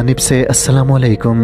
जानिब से अस्सलाम वालेकुम।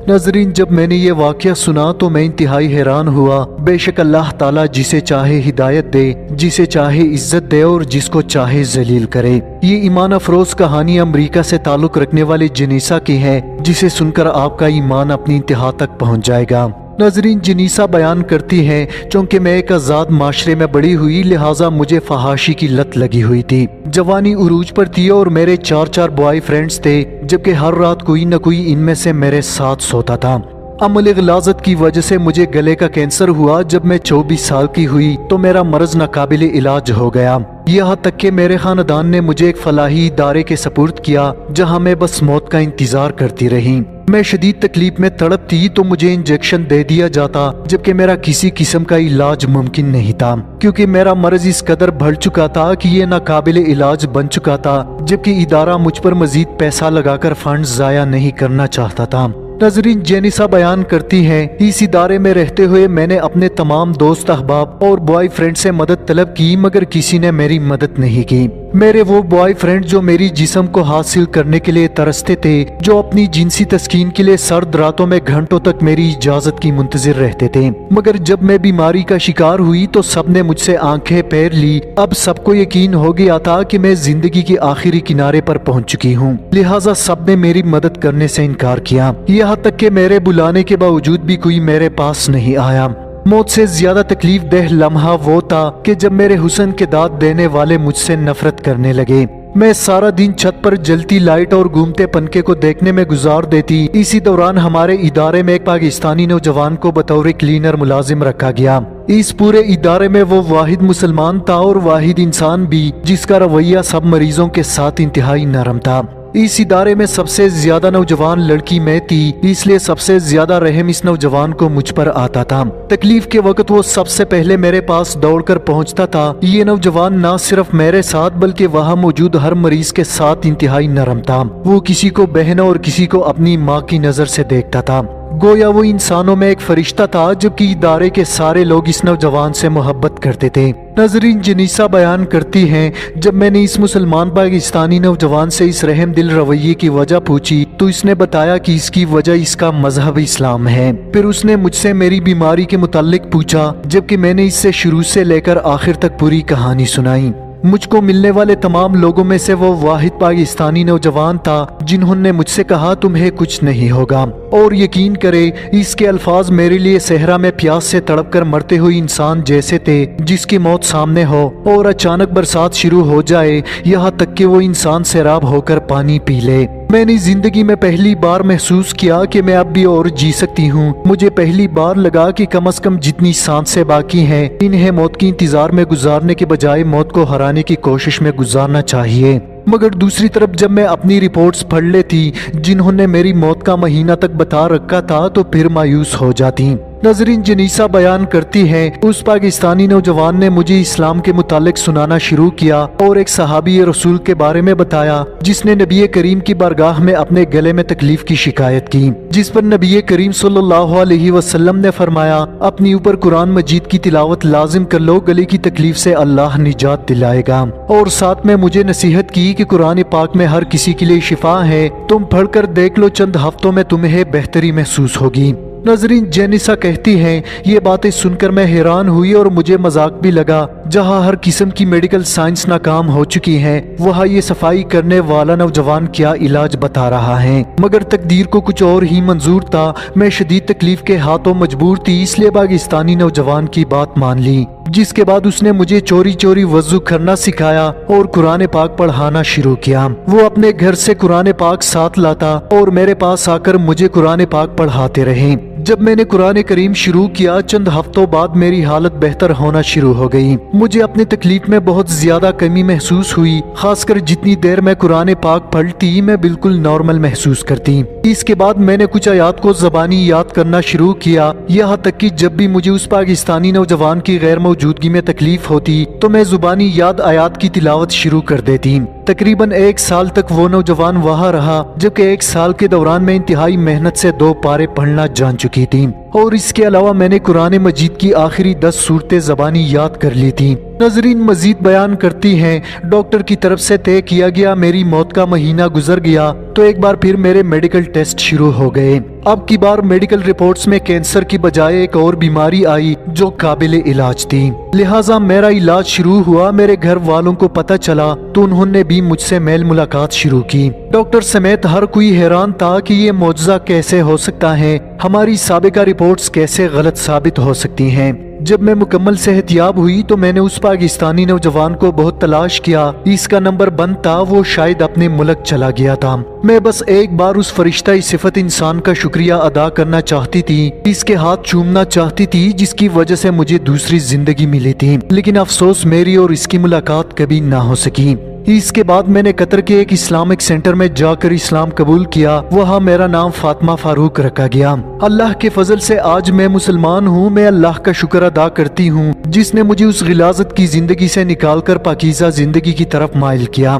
नाज़रीन, जब मैंने ये वाक़या सुना तो मैं इंतहाई हैरान हुआ। बेशक अल्लाह ताला जिसे चाहे हिदायत दे, जिसे चाहे इज्जत दे और जिसको चाहे जलील करे। ये ईमान अफरोज कहानी अमरीका से ताल्लुक़ रखने वाली जनीसा की है, जिसे सुनकर आपका ईमान अपनी इंतहा तक पहुँच जाएगा। नाज़रीन, जनीसा बयान करती है, चूँकि मैं एक आज़ाद माशरे में बड़ी हुई, लिहाजा मुझे फहाशी की लत लगी हुई थी। जवानी उरूज पर थी और मेरे 4 बॉय फ्रेंड्स थे, जबकि हर रात कोई न कोई इनमें से मेरे साथ सोता था। अमल ग़लाज़त की वजह से मुझे गले का कैंसर हुआ। जब मैं 24 साल की हुई तो मेरा मर्ज नाकाबिल इलाज हो गया। यहाँ तक कि मेरे खानदान ने मुझे एक फलाही इदारे के सपुर्द किया, जहाँ मैं बस मौत का इंतजार करती रही। मैं शदीद तकलीफ में तड़प थी तो मुझे इंजेक्शन दे दिया जाता, जबकि मेरा किसी किस्म का इलाज मुमकिन नहीं था, क्योंकि मेरा मर्ज इस कदर बढ़ चुका था कि ये नाकाबिल इलाज बन चुका था, जबकि इदारा मुझ पर मजीद पैसा लगाकर फंड जाया नहीं करना चाहता था। नाज़रीन, जेनिसा बयान करती है, इस इदारे में रहते हुए मैंने अपने तमाम दोस्त अहबाब और बॉयफ्रेंड से मदद तलब की, मगर किसी ने मेरी मदद नहीं की। मेरे वो बॉयफ्रेंड जो मेरी जिस्म को हासिल करने के लिए तरसते थे, जो अपनी जिनसी तस्कीन के लिए सर्द रातों में घंटों तक मेरी इजाजत की मुंतजिर रहते थे, मगर जब मैं बीमारी का शिकार हुई तो सबने मुझसे आंखें फेर ली। अब सबको यकीन हो गया था कि मैं जिंदगी के आखिरी किनारे पर पहुंच चुकी हूँ, लिहाजा सबने मेरी मदद करने से इनकार किया। यहाँ तक कि मेरे बुलाने के बावजूद भी कोई मेरे पास नहीं आया। मौत से ज्यादा तकलीफ देह लम्हा वो था कि जब मेरे हुस्न के दाद देने वाले मुझसे नफरत करने लगे। मैं सारा दिन छत पर जलती लाइट और घूमते पंखे को देखने में गुजार देती। इसी दौरान हमारे इदारे में एक पाकिस्तानी नौजवान को बतौर क्लीनर मुलाजिम रखा गया। इस पूरे इदारे में वो वाहिद मुसलमान था और वाहिद इंसान भी जिसका रवैया सब मरीजों के साथ इंतहाई नरम था। इस इदारे में सबसे ज्यादा नौजवान लड़की मैं थी, इसलिए सबसे ज्यादा रहम इस नौजवान को मुझ पर आता था। तकलीफ के वक्त वो सबसे पहले मेरे पास दौड़कर पहुंचता था। ये नौजवान ना सिर्फ मेरे साथ बल्कि वहाँ मौजूद हर मरीज के साथ इंतहाई नरम था। वो किसी को बहन और किसी को अपनी माँ की नजर से देखता था, गोया वो इंसानों में एक फरिश्ता था, जबकि इदारे के सारे लोग इस नौजवान से मोहब्बत करते थे। नाज़रीन, जनीसा बयान करती हैं, जब मैंने इस मुसलमान पाकिस्तानी नौजवान से इस रहम दिल रवैये की वजह पूछी तो इसने बताया कि इसकी वजह इसका मजहब इस्लाम है। फिर उसने मुझसे मेरी बीमारी के मुताल्लिक पूछा, जबकि मैंने इससे शुरू से लेकर आखिर तक पूरी कहानी सुनाई। मुझको मिलने वाले तमाम लोगों में से वो वाहिद पाकिस्तानी नौजवान था जिन्होंने मुझसे कहा तुम्हें कुछ नहीं होगा। और यकीन करे, इसके अल्फाज मेरे लिए सहरा में प्यास से तड़प कर मरते हुए इंसान जैसे थे जिसकी मौत सामने हो और अचानक बरसात शुरू हो जाए, यहाँ तक कि वो इंसान सैराब होकर पानी पी ले। मैंने जिंदगी में पहली बार महसूस किया कि मैं अब भी और जी सकती हूँ। मुझे पहली बार लगा कि कम से कम जितनी सांसें बाकी हैं, इन्हें मौत की इंतजार में गुजारने के बजाय मौत को हराने की कोशिश में गुजारना चाहिए। मगर दूसरी तरफ जब मैं अपनी रिपोर्ट्स पढ़ लेती जिन्होंने मेरी मौत का महीना तक बता रखा था तो फिर मायूस हो जाती। नाज़रीन, जनीसा बयान करती है, उस पाकिस्तानी नौजवान ने मुझे इस्लाम के मुतालिक सुनाना शुरू किया और एक सहाबी रसूल के बारे में बताया जिसने नबी करीम की बारगाह में अपने गले में तकलीफ की शिकायत की, जिस पर नबी करीम सल्लल्लाहु अलैहि वसल्लम ने फरमाया, अपनी ऊपर कुरान मजीद की तिलावत लाजिम कर लो, गले की तकलीफ से अल्लाह निजात दिलाएगा। और साथ में मुझे नसीहत की कि कुरान पाक में हर किसी के लिए शिफा है, तुम पढ़कर देख लो, चंद हफ्तों में तुम्हें बेहतरी महसूस होगी। नाज़रीन, जेनिसा कहती हैं, ये बातें सुनकर मैं हैरान हुई और मुझे मजाक भी लगा। जहाँ हर किस्म की मेडिकल साइंस नाकाम हो चुकी है, वहाँ ये सफाई करने वाला नौजवान क्या इलाज बता रहा है। मगर तकदीर को कुछ और ही मंजूर था। मैं शदीद तकलीफ के हाथों मजबूर थी, इसलिए पाकिस्तानी नौजवान की बात मान ली, जिसके बाद उसने मुझे चोरी चोरी वजू करना सिखाया और कुरान पाक पढ़ाना शुरू किया। वो अपने घर से कुरान पाक साथ लाता और मेरे पास आकर मुझे कुरान पाक पढ़ाते रहे। जब मैंने कुरान करीम शुरू किया, चंद हफ्तों बाद मेरी हालत बेहतर होना शुरू हो गई। मुझे अपनी तकलीफ में बहुत ज्यादा कमी महसूस हुई। खासकर जितनी देर मैं कुरान पाक पढ़ती मैं बिल्कुल नॉर्मल महसूस करती। इसके बाद मैंने कुछ आयात को ज़बानी याद करना शुरू किया, यहाँ तक कि जब भी मुझे उस पाकिस्तानी नौजवान की गैर मौजूदगी में तकलीफ होती तो मैं ज़ुबानी याद आयात की तिलावत शुरू कर देती। तकरीबन 1 साल तक वो नौजवान वहाँ रहा, जबकि 1 साल के दौरान मैं इंतहाई मेहनत से 2 पारे पढ़ना जान चुकी थी। اور اس کے علاوہ میں نے قرآن مجید کی آخری 10 صورتیں زبانی یاد کر لی تھی۔ ناظرین مزید بیان کرتی ہیں، ڈاکٹر کی طرف سے طے کیا گیا میری موت کا مہینہ گزر گیا تو ایک بار پھر میرے میڈیکل ٹیسٹ شروع ہو گئے۔ اب کی بار میڈیکل رپورٹس میں کینسر کی بجائے ایک اور بیماری آئی جو قابل علاج تھی، لہٰذا میرا علاج شروع ہوا۔ میرے گھر والوں کو پتہ چلا تو انہوں نے بھی مجھ سے میل ملاقات شروع کی۔ ڈاکٹر سمیت ہر کوئی حیران تھا کہ یہ معجزہ کیسے ہو سکتا ہے، ہماری سابقہ رپورٹس کیسے غلط ثابت ہو سکتی ہیں۔ جب میں مکمل صحت یاب ہوئی تو میں نے اس پاکستانی نوجوان کو بہت تلاش کیا، اس کا نمبر بند تھا، وہ شاید اپنے ملک چلا گیا تھا۔ میں بس ایک بار اس فرشتہ صفت انسان کا شکریہ ادا کرنا چاہتی تھی، اس کے ہاتھ چومنا چاہتی تھی جس کی وجہ سے مجھے دوسری زندگی ملی تھی، لیکن افسوس میری اور اس کی ملاقات کبھی نہ ہو سکی۔ اس کے بعد میں نے قطر کے ایک اسلامک سینٹر میں جا کر اسلام قبول کیا، وہاں میرا نام فاطمہ فاروق رکھا گیا۔ اللہ کے فضل سے آج میں مسلمان ہوں۔ میں اللہ کا شکر ادا کرتی ہوں جس نے مجھے اس غلاظت کی زندگی سے نکال کر پاکیزہ زندگی کی طرف مائل کیا۔